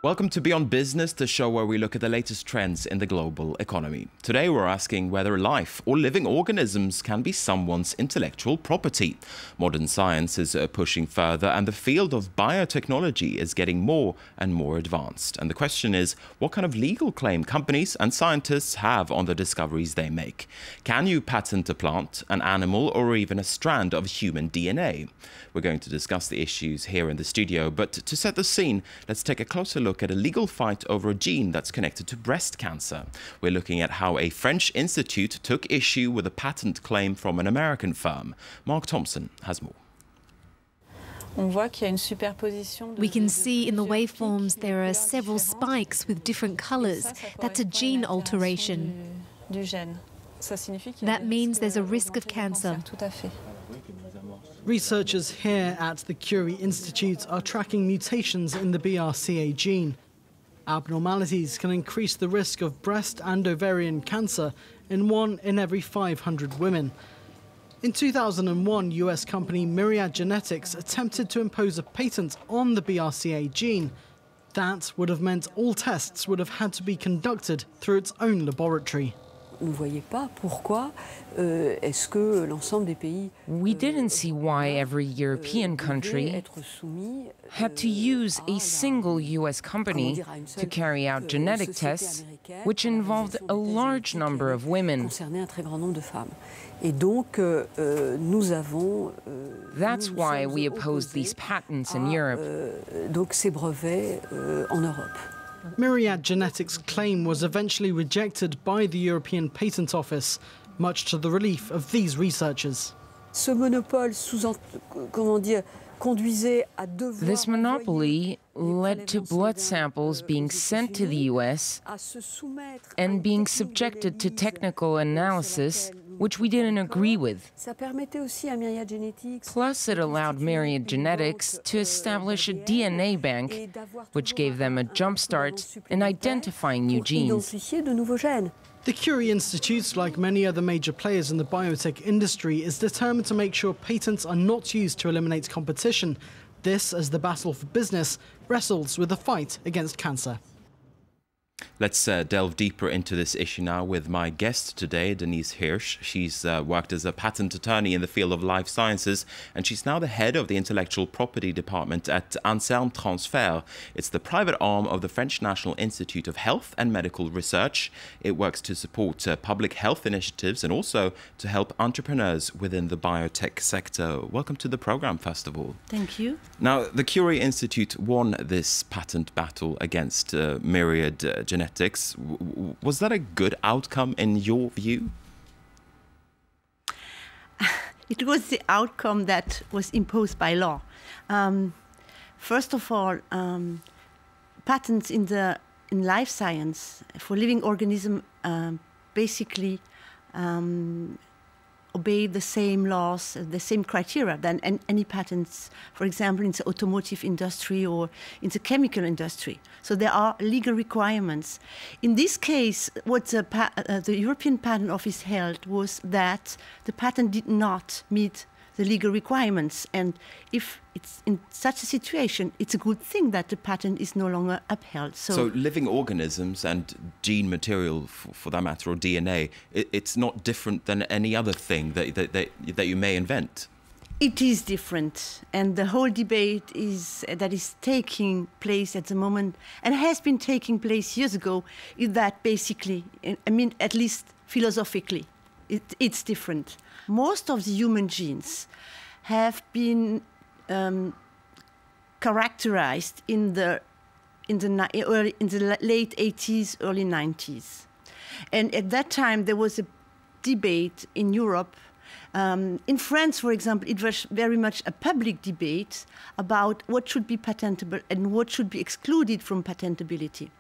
Welcome to Beyond Business, the show where we look at the latest trends in the global economy. Today we're asking whether life or living organisms can be someone's intellectual property. Modern science is pushing further and the field of biotechnology is getting more and more advanced. And the question is, what kind of legal claim companies and scientists have on the discoveries they make? Can you patent a plant, an animal, or even a strand of human DNA? We're going to discuss the issues here in the studio, but to set the scene, let's take a closer look at a legal fight over a gene that's connected to breast cancer. We're looking at how a French institute took issue with a patent claim from an American firm. Mark Thompson has more. We can see in the waveforms there are several spikes with different colors. That's a gene alteration. That means there's a risk of cancer. Researchers here at the Curie Institute are tracking mutations in the BRCA gene. Abnormalities can increase the risk of breast and ovarian cancer in 1 in every 500 women. In 2001, US company Myriad Genetics attempted to impose a patent on the BRCA gene. That would have meant all tests would have had to be conducted through its own laboratory. We didn't see why every European country had to use a single US company to carry out genetic tests, which involved a large number of women. That's why we opposed these patents in Europe. Myriad Genetics' claim was eventually rejected by the European Patent Office, much to the relief of these researchers. This monopoly led to blood samples being sent to the US and being subjected to technical analysis, which we didn't agree with. Plus, it allowed Myriad Genetics to establish a DNA bank, which gave them a jump start in identifying new genes. The Curie Institute, like many other major players in the biotech industry, is determined to make sure patents are not used to eliminate competition. This, as the battle for business wrestles with the fight against cancer. Let's delve deeper into this issue now with my guest today, Denise Hirsch. She's worked as a patent attorney in the field of life sciences, and she's now the head of the intellectual property department at Anselme Transfer. It's the private arm of the French National Institute of Health and Medical Research. It works to support public health initiatives and also to help entrepreneurs within the biotech sector. Welcome to the program, first of all. Thank you. Now, the Curie Institute won this patent battle against Myriad Genetics. Was that a good outcome in your view? It was the outcome that was imposed by law. First of all, patents in life science for living organisms basically obey the same laws, the same criteria than any patents, for example, in the automotive industry or in the chemical industry. So there are legal requirements. In this case, what the European Patent Office held was that the patent did not meet the legal requirements. And if it's in such a situation, it's a good thing that the patent is no longer upheld. So living organisms and gene material, for that matter, or DNA, it's not different than any other thing that you may invent? It is different. And the whole debate that is taking place at the moment, and has been taking place years ago, is that basically, I mean, at least philosophically, it's different. Most of the human genes have been characterized in the late 80s, early 90s. And at that time, there was a debate in Europe. In France, for example, it was very much a public debate about what should be patentable and what should be excluded from patentability.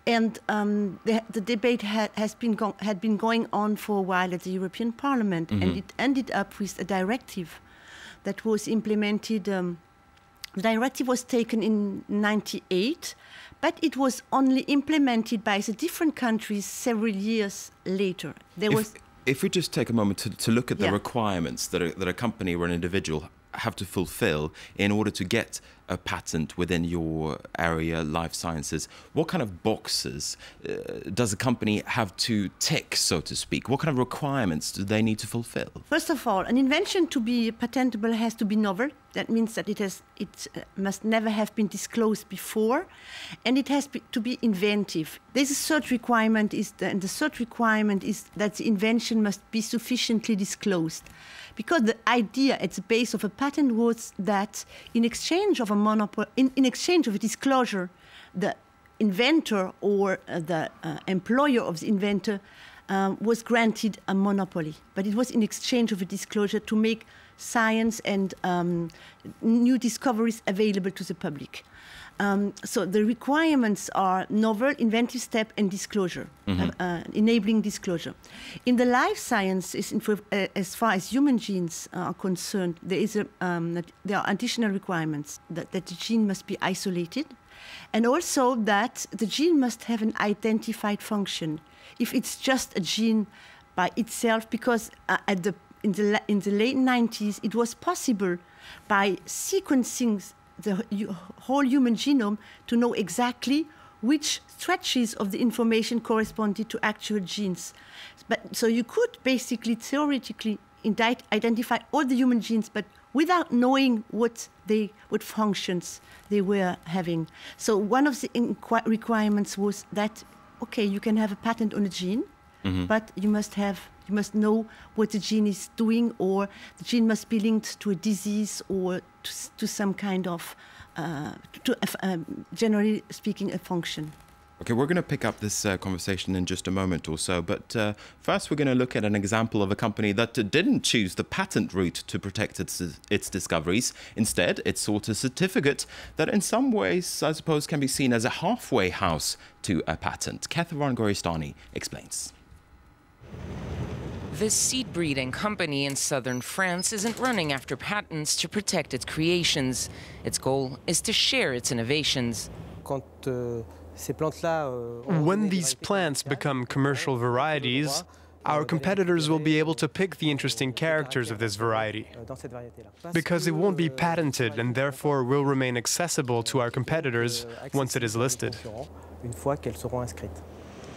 And the debate had been going on for a while at the European Parliament, and it ended up with a directive that was implemented. The directive was taken in '98, but it was only implemented by the different countries several years later. If we just take a moment to look at the requirements that a company or an individual have to fulfill in order to get a patent within your area, life sciences, what kind of boxes does a company have to tick, so to speak? What kind of requirements do they need to fulfill? First of all, an invention to be patentable has to be novel. That means that it must never have been disclosed before, and it has to be inventive. There's a third requirement, and the third requirement is that the invention must be sufficiently disclosed. Because the idea at the base of a patent was that in exchange of in exchange of a disclosure, the inventor or the employer of the inventor was granted a monopoly. But it was in exchange of a disclosure to make science and new discoveries available to the public. So the requirements are novel, inventive step, and disclosure, enabling disclosure. In the life sciences, as far as human genes are concerned, there are additional requirements that the gene must be isolated, and also that the gene must have an identified function. If it's just a gene by itself, because in the late 90s, it was possible by sequencing the whole human genome to know exactly which stretches of the information corresponded to actual genes. So you could basically, theoretically, identify all the human genes, but without knowing what functions they were having. So one of the requirements was that, okay, you can have a patent on a gene, but you must know what the gene is doing, or the gene must be linked to a disease or to some kind of, generally speaking, a function. Okay, we're going to pick up this conversation in just a moment or so, but first we're going to look at an example of a company that didn't choose the patent route to protect its discoveries. Instead, it sought a certificate that in some ways, I suppose, can be seen as a halfway house to a patent. Kethavan Goristani explains. This seed breeding company in southern France isn't running after patents to protect its creations. Its goal is to share its innovations. When these plants become commercial varieties, our competitors will be able to pick the interesting characters of this variety, because it won't be patented and therefore will remain accessible to our competitors once it is listed.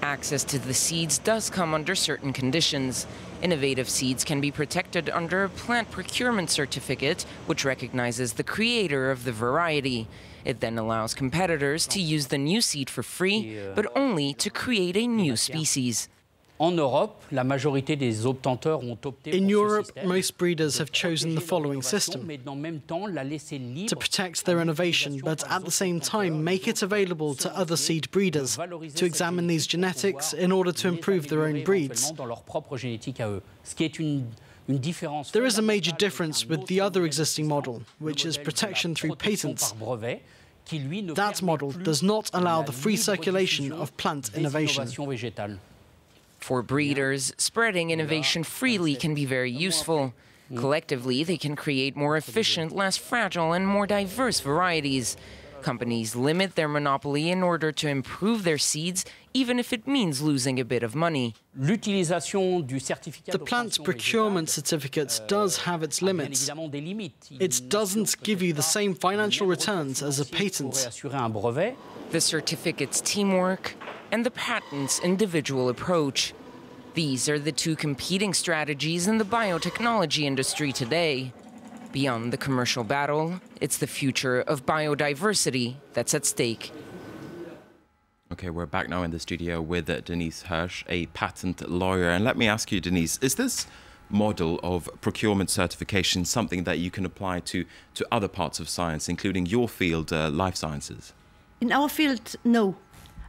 Access to the seeds does come under certain conditions. Innovative seeds can be protected under a plant procurement certificate, which recognizes the creator of the variety. It then allows competitors to use the new seed for free, but only to create a new species. In Europe, most breeders have chosen the following system: to protect their innovation, but at the same time make it available to other seed breeders to examine these genetics in order to improve their own breeds. There is a major difference with the other existing model, which is protection through patents. That model does not allow the free circulation of plant innovation. For breeders, spreading innovation freely can be very useful. Collectively, they can create more efficient, less fragile, and more diverse varieties. Companies limit their monopoly in order to improve their seeds, even if it means losing a bit of money. The plant procurement certificate does have its limits. It doesn't give you the same financial returns as a patent. The certificate's teamwork and the patent's individual approach. These are the two competing strategies in the biotechnology industry today. Beyond the commercial battle, it's the future of biodiversity that's at stake. Okay, we're back now in the studio with Denise Hirsch, a patent lawyer. And let me ask you, Denise, is this model of procurement certification something that you can apply to other parts of science, including your field, life sciences? In our field, no.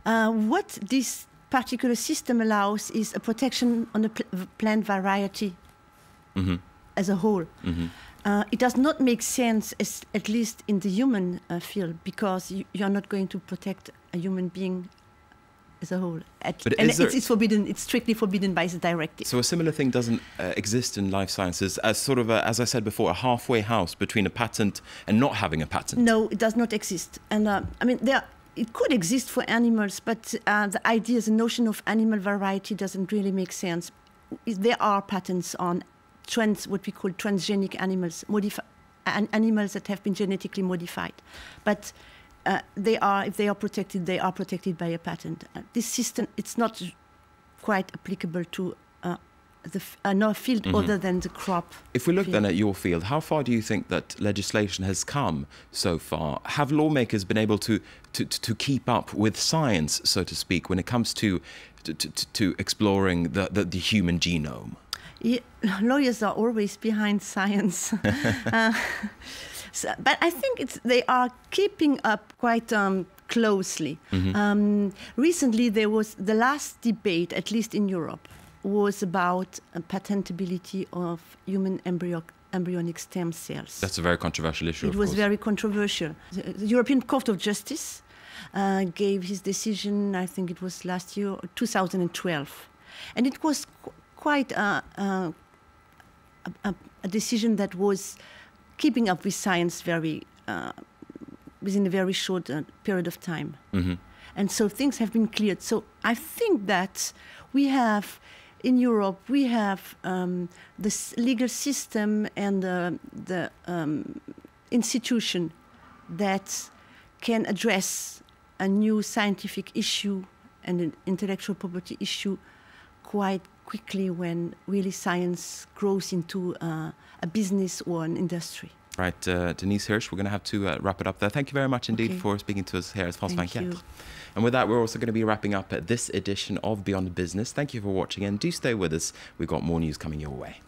What this particular system allows is a protection on the plant variety as a whole. It does not make sense, at least in the human field, because you're not going to protect a human being as a whole. It's forbidden. It's strictly forbidden by the directive. So a similar thing doesn't exist in life sciences as sort of, as I said before, a halfway house between a patent and not having a patent? No, it does not exist. And I mean, it could exist for animals, but the notion of animal variety doesn't really make sense. There are patents on what we call transgenic animals, animals that have been genetically modified. But if they are protected by a patent. This system, it's not quite applicable to another field other than the crop. If we look field. then at your field, how far do you think that legislation has come so far? Have lawmakers been able to keep up with science, so to speak, when it comes to exploring the human genome? Yeah, lawyers are always behind science. But I think they are keeping up quite closely. Recently, there was the last debate, at least in Europe, was about patentability of human embryonic stem cells. That's a very controversial issue, It was very controversial. The European Court of Justice gave his decision, I think it was last year, 2012. And it was quite a decision that was keeping up with science within a very short period of time. And so things have been cleared. So I think that we have, in Europe, we have this legal system and the institution that can address a new scientific issue and an intellectual property issue quite quickly when really science grows into a business or an industry. Right, Denise Hirsch, we're going to have to wrap it up there. Thank you very much indeed for speaking to us here at France 24. And with that, we're also going to be wrapping up this edition of Beyond Business. Thank you for watching and do stay with us. We've got more news coming your way.